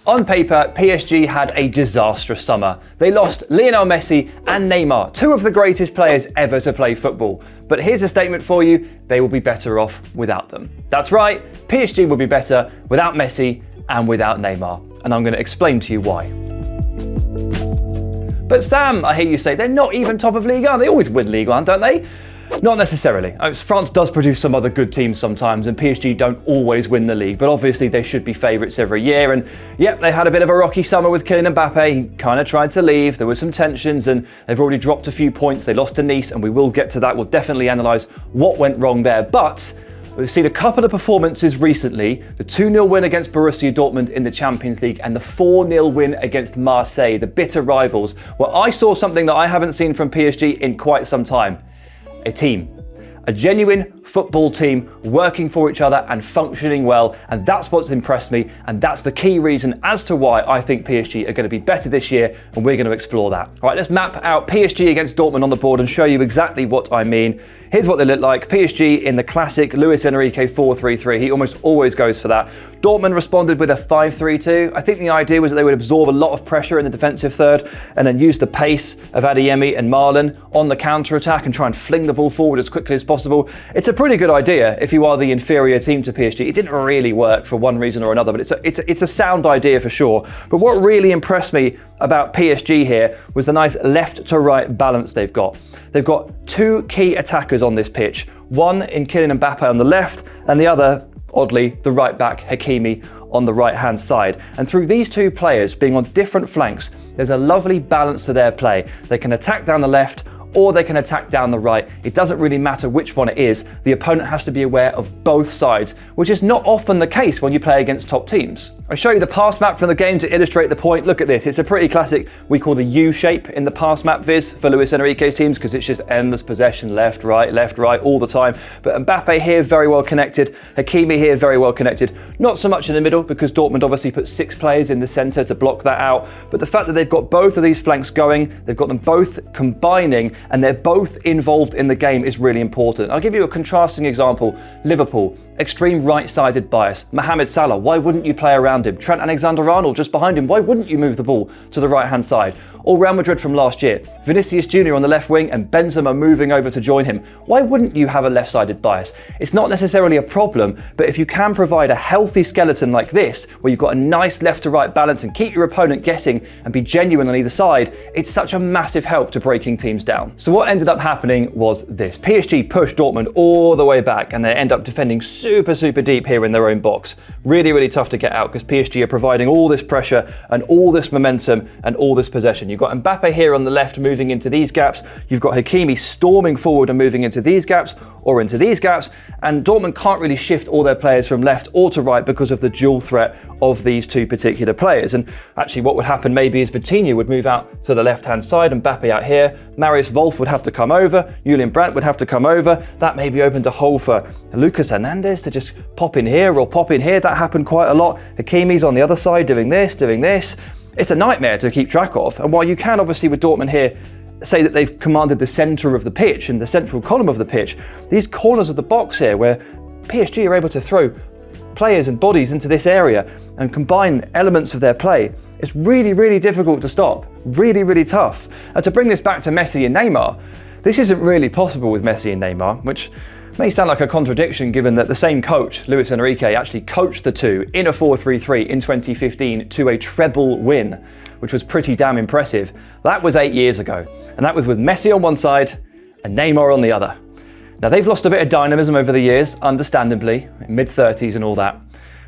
On paper, PSG had a disastrous summer. They lost Lionel Messi and Neymar, two of the greatest players ever to play football. But here's a statement for you, they will be better off without them. That's right, PSG will be better without Messi and without Neymar. And I'm going to explain to you why. But Sam, I hear you say, they're not even top of Ligue 1. They always win Ligue 1, don't they? Not necessarily. France does produce some other good teams sometimes, and PSG don't always win the league, but obviously they should be favourites every year. And yep, they had a bit of a rocky summer with Kylian Mbappe. He kind of tried to leave. There were some tensions, and they've already dropped a few points. They lost to Nice, and we will get to that. We'll definitely analyse what went wrong there. But we've seen a couple of performances recently, the 2-0 win against Borussia Dortmund in the Champions League and the 4-0 win against Marseille, the bitter rivals, where I saw something that I haven't seen from PSG in quite some time. A team. A genuine football team working for each other and functioning well, and that's what's impressed me, and that's the key reason as to why I think PSG are going to be better this year, and we're going to explore that. All right, let's map out PSG against Dortmund on the board and show you exactly what I mean. Here's what they look like. PSG in the classic Luis Enrique 4-3-3. He almost always goes for that. Dortmund responded with a 5-3-2. I think the idea was that they would absorb a lot of pressure in the defensive third and then use the pace of Adeyemi and Marlon on the counter-attack and try and fling the ball forward as quickly as possible. It's a pretty good idea if you are the inferior team to PSG. It didn't really work for one reason or another, but it's a sound idea for sure. But what really impressed me about PSG here was the nice left to right balance they've got. They've got two key attackers on this pitch, one in Kylian Mbappe on the left and the other, oddly, the right back Hakimi on the right hand side. And through these two players being on different flanks, there's a lovely balance to their play. They can attack down the left or they can attack down the right. It doesn't really matter which one it is. The opponent has to be aware of both sides, which is not often the case when you play against top teams. I'll show you the pass map from the game to illustrate the point. Look at this. It's a pretty classic, we call the U shape in the pass map viz for Luis Enrique's teams because it's just endless possession, left, right, all the time. But Mbappe here, very well connected. Hakimi here, very well connected. Not so much in the middle because Dortmund obviously put 6 players in the centre to block that out. But the fact that they've got both of these flanks going, they've got them both combining, and they're both involved in the game is really important. I'll give you a contrasting example. Liverpool, extreme right-sided bias. Mohamed Salah, why wouldn't you play around him? Trent Alexander-Arnold just behind him, why wouldn't you move the ball to the right-hand side? Or Real Madrid from last year, Vinicius Jr. on the left wing and Benzema moving over to join him. Why wouldn't you have a left-sided bias? It's not necessarily a problem, but if you can provide a healthy skeleton like this, where you've got a nice left to right balance and keep your opponent guessing and be genuine on either side, it's such a massive help to breaking teams down. So what ended up happening was this. PSG pushed Dortmund all the way back and they end up defending super deep here in their own box. Really tough to get out because PSG are providing all this pressure and all this momentum and all this possession. You've got Mbappe here on the left moving into these gaps. You've got Hakimi storming forward and moving into these gaps or into these gaps. And Dortmund can't really shift all their players from left or to right because of the dual threat of these two particular players. And actually what would happen maybe is Vitinha would move out to the left-hand side and Mbappe out here. Marius Wolf would have to come over. Julian Brandt would have to come over. That maybe opened a hole for Lucas Hernandez to just pop in here or pop in here. That happened quite a lot. Hakimi's on the other side doing this. It's a nightmare to keep track of. And while you can obviously with Dortmund here say that they've commanded the centre of the pitch and the central column of the pitch, these corners of the box here where PSG are able to throw players and bodies into this area and combine elements of their play, it's really difficult to stop. Really tough. And to bring this back to Messi and Neymar, this isn't really possible with Messi and Neymar, which may sound like a contradiction given that the same coach, Luis Enrique, actually coached the two in a 4-3-3 in 2015 to a treble win, which was pretty damn impressive. That was 8 years ago, and that was with Messi on one side and Neymar on the other. Now they've lost a bit of dynamism over the years, understandably, mid-30s and all that,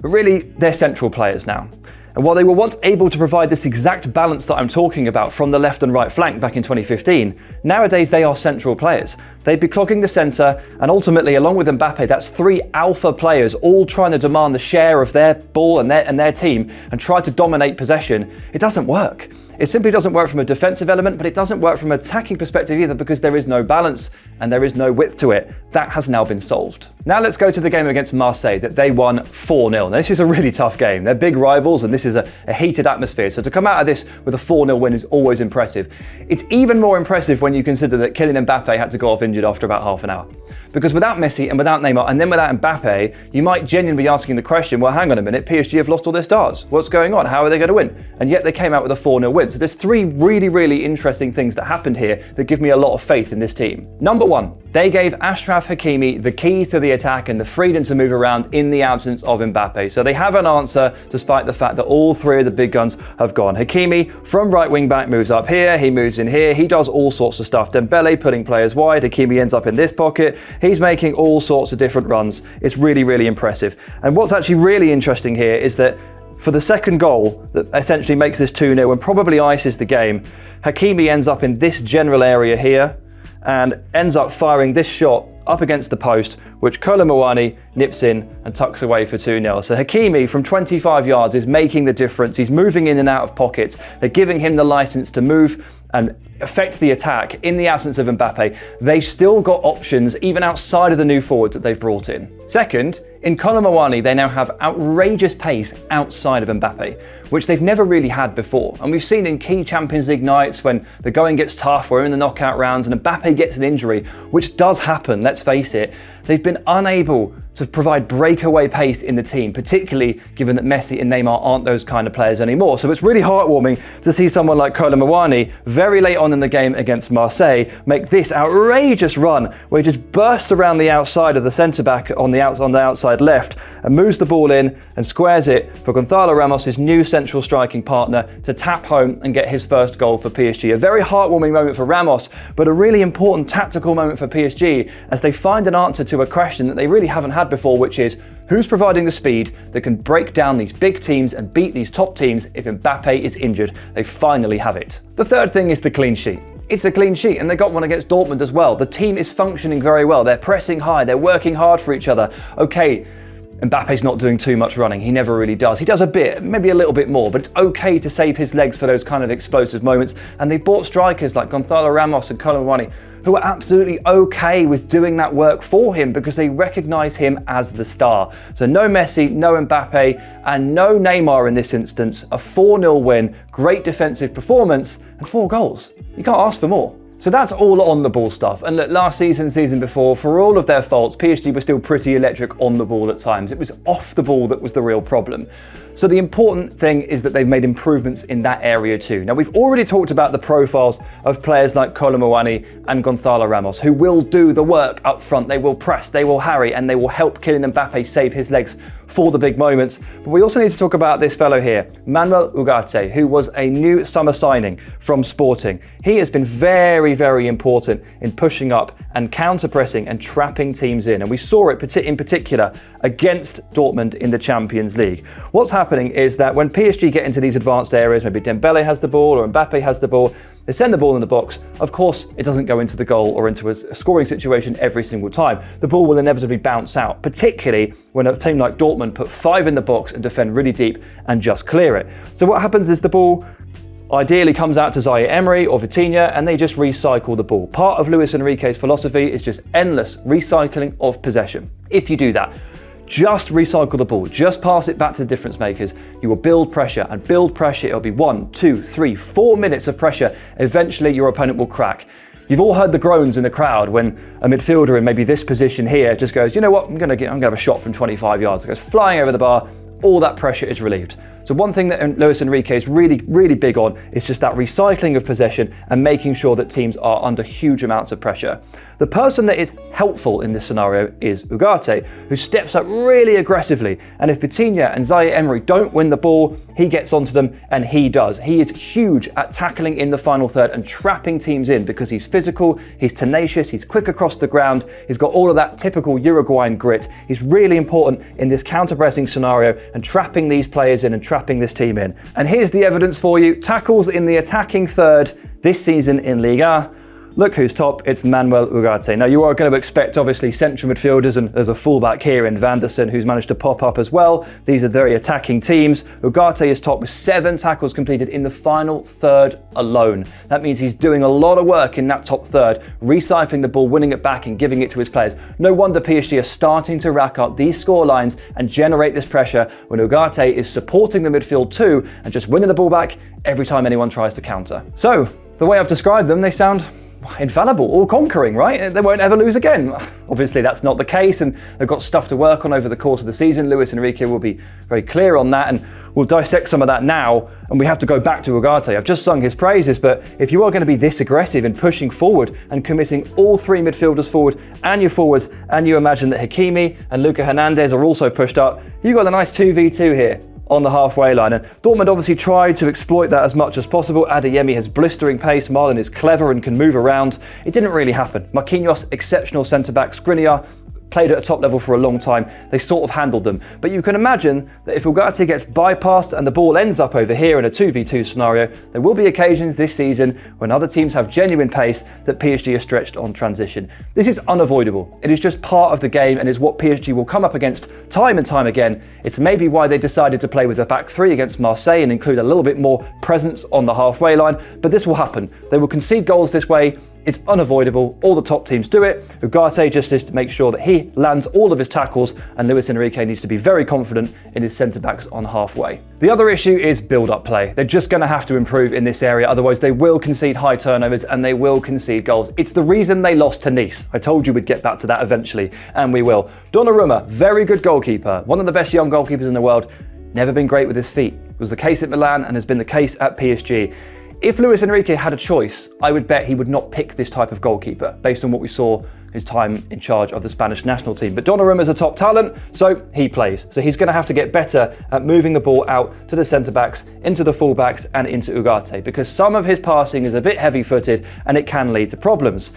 but really they're central players now. And while they were once able to provide this exact balance that I'm talking about from the left and right flank back in 2015, nowadays they are central players. They'd be clogging the centre, and ultimately, along with Mbappe, that's 3 alpha players all trying to demand the share of their ball and their team and try to dominate possession. It doesn't work. It simply doesn't work from a defensive element, but it doesn't work from an attacking perspective either because there is no balance and there is no width to it. That has now been solved. Now let's go to the game against Marseille that they won 4-0. Now this is a really tough game. They're big rivals and this is a heated atmosphere. So to come out of this with a 4-0 win is always impressive. It's even more impressive when you consider that Kylian Mbappe had to go off injured after about half an hour. Because without Messi and without Neymar and then without Mbappe, you might genuinely be asking the question, well, hang on a minute, PSG have lost all their stars. What's going on? How are they going to win? And yet they came out with a 4-0 win. So there's three really, really interesting things that happened here that give me a lot of faith in this team. Number one, they gave Achraf Hakimi the keys to the attack and the freedom to move around in the absence of Mbappe. So they have an answer despite the fact that all three of the big guns have gone. Hakimi from right wing back moves up here, he moves in here, he does all sorts of stuff. Dembele putting players wide, Hakimi ends up in this pocket, he's making all sorts of different runs. It's really, really impressive. And what's actually really interesting here is that for the second goal that essentially makes this 2-0 and probably ices the game, Hakimi ends up in this general area here and ends up firing this shot up against the post, which Kolo Muani nips in and tucks away for 2-0. So Hakimi from 25 yards is making the difference. He's moving in and out of pockets. They're giving him the license to move and affect the attack in the absence of Mbappe. They've still got options even outside of the new forwards that they've brought in. Second, in Kolo Muani, they now have outrageous pace outside of Mbappe, which they've never really had before. And we've seen in key Champions League nights when the going gets tough, we're in the knockout rounds and Mbappe gets an injury, which does happen, let's face it, they've been unable to provide breakaway pace in the team, particularly given that Messi and Neymar aren't those kind of players anymore. So it's really heartwarming to see someone like Kolo Muani very late on in the game against Marseille make this outrageous run where he just bursts around the outside of the centre-back on the outside left and moves the ball in and squares it for Gonzalo Ramos, his new central striking partner, to tap home and get his first goal for PSG. A very heartwarming moment for Ramos, but a really important tactical moment for PSG as they find an answer to a question that they really haven't had before, which is who's providing the speed that can break down these big teams and beat these top teams if Mbappe is injured. They finally have it. The third thing is the clean sheet. It's a clean sheet, and they got one against Dortmund as well. The team is functioning very well. They're pressing high, they're working hard for each other. Okay, Mbappe's not doing too much running. He never really does. He does a bit, maybe a little bit more, but it's okay to save his legs for those kind of explosive moments. And they bought strikers like Gonzalo Ramos and Kolo Muani, who are absolutely okay with doing that work for him because they recognise him as the star. So no Messi, no Mbappe, and no Neymar in this instance. A 4-0 win, great defensive performance, and 4 goals. You can't ask for more. So that's all on the ball stuff. And look, last season before, for all of their faults, PSG were still pretty electric on the ball at times. It was off the ball that was the real problem. So the important thing is that they've made improvements in that area too. Now, we've already talked about the profiles of players like Kolo Muani and Gonzalo Ramos, who will do the work up front. They will press, they will harry, and they will help Kylian Mbappe save his legs for the big moments. But we also need to talk about this fellow here, Manuel Ugarte, who was a new summer signing from Sporting. He has been very, very important in pushing up and counter-pressing and trapping teams in. And we saw it in particular against Dortmund in the Champions League. What's happening is that when PSG get into these advanced areas, maybe Dembele has the ball or Mbappe has the ball, they send the ball in the box. Of course, it doesn't go into the goal or into a scoring situation every single time. The ball will inevitably bounce out, particularly when a team like Dortmund put 5 in the box and defend really deep and just clear it. So what happens is the ball ideally comes out to Tighe Emery or Vitinha and they just recycle the ball. Part of Luis Enrique's philosophy is just endless recycling of possession. If you do that, just recycle the ball, just pass it back to the difference makers. You will build pressure and build pressure. It'll be 1, 2, 3, 4 minutes of pressure. Eventually your opponent will crack. You've all heard the groans in the crowd when a midfielder in maybe this position here just goes, you know what, I'm gonna have a shot from 25 yards. It goes flying over the bar, all that pressure is relieved. So one thing that Luis Enrique is really, really big on is just that recycling of possession and making sure that teams are under huge amounts of pressure. The person that is helpful in this scenario is Ugarte, who steps up really aggressively. And if Vitinha and Tighe Emery don't win the ball, he gets onto them, and he does. He is huge at tackling in the final third and trapping teams in because he's physical, he's tenacious, he's quick across the ground, he's got all of that typical Uruguayan grit. He's really important in this counter-pressing scenario and trapping these players in and trapping this team in. And here's the evidence for you. Tackles in the attacking third this season in Liga. Look who's top, it's Manuel Ugarte. Now you are going to expect obviously central midfielders, and there's a fullback here in Vanderson who's managed to pop up as well. These are very attacking teams. Ugarte is top with 7 tackles completed in the final third alone. That means he's doing a lot of work in that top third, recycling the ball, winning it back and giving it to his players. No wonder PSG are starting to rack up these score lines and generate this pressure when Ugarte is supporting the midfield too and just winning the ball back every time anyone tries to counter. So the way I've described them, they sound infallible, all-conquering, right? They won't ever lose again. Obviously, that's not the case, and they've got stuff to work on over the course of the season. Luis Enrique will be very clear on that, and we'll dissect some of that now, and we have to go back to Ugarte. I've just sung his praises, but if you are going to be this aggressive in pushing forward and committing all three midfielders forward and your forwards, and you imagine that Hakimi and Luka Hernandez are also pushed up, you've got a nice 2v2 here on the halfway line. And Dortmund obviously tried to exploit that as much as possible. Adeyemi has blistering pace, Marlon is clever and can move around. It didn't really happen. Marquinhos, exceptional centre-back. Skriniar played at a top level for a long time. They sort of handled them. But you can imagine that if Ugarte gets bypassed and the ball ends up over here in a 2v2 scenario, there will be occasions this season when other teams have genuine pace that PSG are stretched on transition. This is unavoidable. It is just part of the game and is what PSG will come up against time and time again. It's maybe why they decided to play with a back three against Marseille and include a little bit more presence on the halfway line, but this will happen. They will concede goals this way. It's unavoidable. All the top teams do it. Ugarte just needs to make sure that he lands all of his tackles, and Luis Enrique needs to be very confident in his centre-backs on halfway. The other issue is build-up play. They're just going to have to improve in this area, otherwise they will concede high turnovers and they will concede goals. It's the reason they lost to Nice. I told you we'd get back to that eventually, and we will. Donnarumma, very good goalkeeper, one of the best young goalkeepers in the world, never been great with his feet. It was the case at Milan and has been the case at PSG. If Luis Enrique had a choice, I would bet he would not pick this type of goalkeeper based on what we saw his time in charge of the Spanish national team. But Donnarumma is a top talent, so he plays. So he's going to have to get better at moving the ball out to the centre-backs, into the full-backs and into Ugarte, because some of his passing is a bit heavy-footed and it can lead to problems.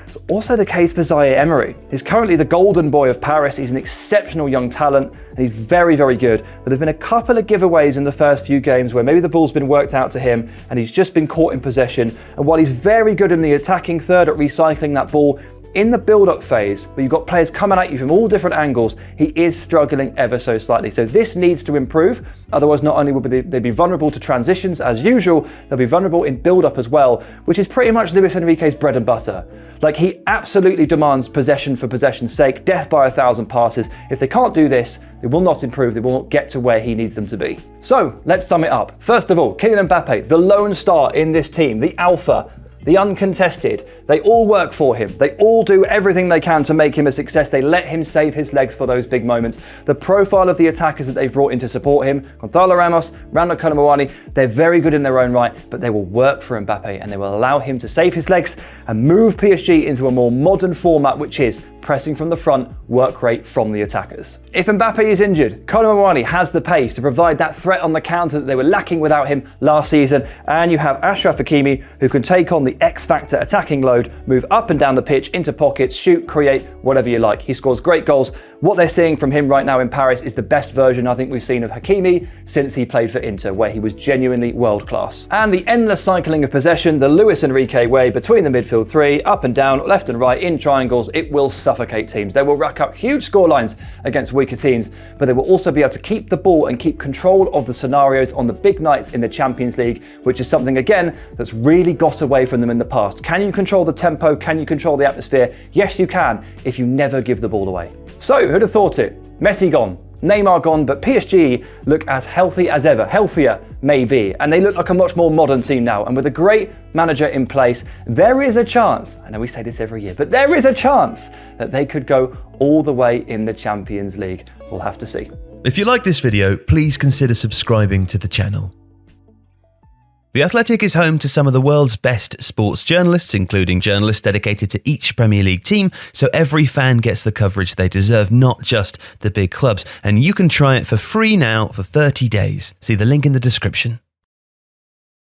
It's also the case for Zaire Emery. He's currently the golden boy of Paris. He's an exceptional young talent and he's very, very good. But there's been a couple of giveaways in the first few games where maybe the ball's been worked out to him and he's just been caught in possession. And while he's very good in the attacking third at recycling that ball, in the build-up phase, where you've got players coming at you from all different angles, he is struggling ever so slightly. So this needs to improve. Otherwise, not only will they be vulnerable to transitions as usual, they'll be vulnerable in build-up as well, which is pretty much Luis Enrique's bread and butter. Like, he absolutely demands possession for possession's sake, death by 1,000 passes. If they can't do this, they will not improve, they will not get to where he needs them to be. So, let's sum it up. First of all, Kylian Mbappe, the lone star in this team, the alpha, the uncontested. They all work for him. They all do everything they can to make him a success. They let him save his legs for those big moments. The profile of the attackers that they've brought in to support him, Gonzalo Ramos, Randal Colomwani, they're very good in their own right, but they will work for Mbappe and they will allow him to save his legs and move PSG into a more modern format, which is pressing from the front, work rate from the attackers. If Mbappe is injured, Colomwani has the pace to provide that threat on the counter that they were lacking without him last season, and you have Achraf Hakimi, who can take on the X-factor attacking load, move up and down the pitch, into pockets, shoot, create, whatever you like. He scores great goals. What they're seeing from him right now in Paris is the best version I think we've seen of Hakimi since he played for Inter, where he was genuinely world class. And the endless cycling of possession, the Luis Enrique way, between the midfield three, up and down, left and right, in triangles, it will suffocate teams. They will rack up huge scorelines against weaker teams, but they will also be able to keep the ball and keep control of the scenarios on the big nights in the Champions League, which is something, again, that's really got away from them in the past. Can you control the tempo? Can you control the atmosphere? Yes, you can, if you never give the ball away. So, who'd have thought it? Messi gone, Neymar gone, but PSG look as healthy as ever, healthier maybe, and they look like a much more modern team now. And with a great manager in place, there is a chance, I know we say this every year, but there is a chance that they could go all the way in the Champions League. We'll have to see. If you like this video, please consider subscribing to the channel. The Athletic is home to some of the world's best sports journalists, including journalists dedicated to each Premier League team, so every fan gets the coverage they deserve, not just the big clubs. And you can try it for free now for 30 days. See the link in the description.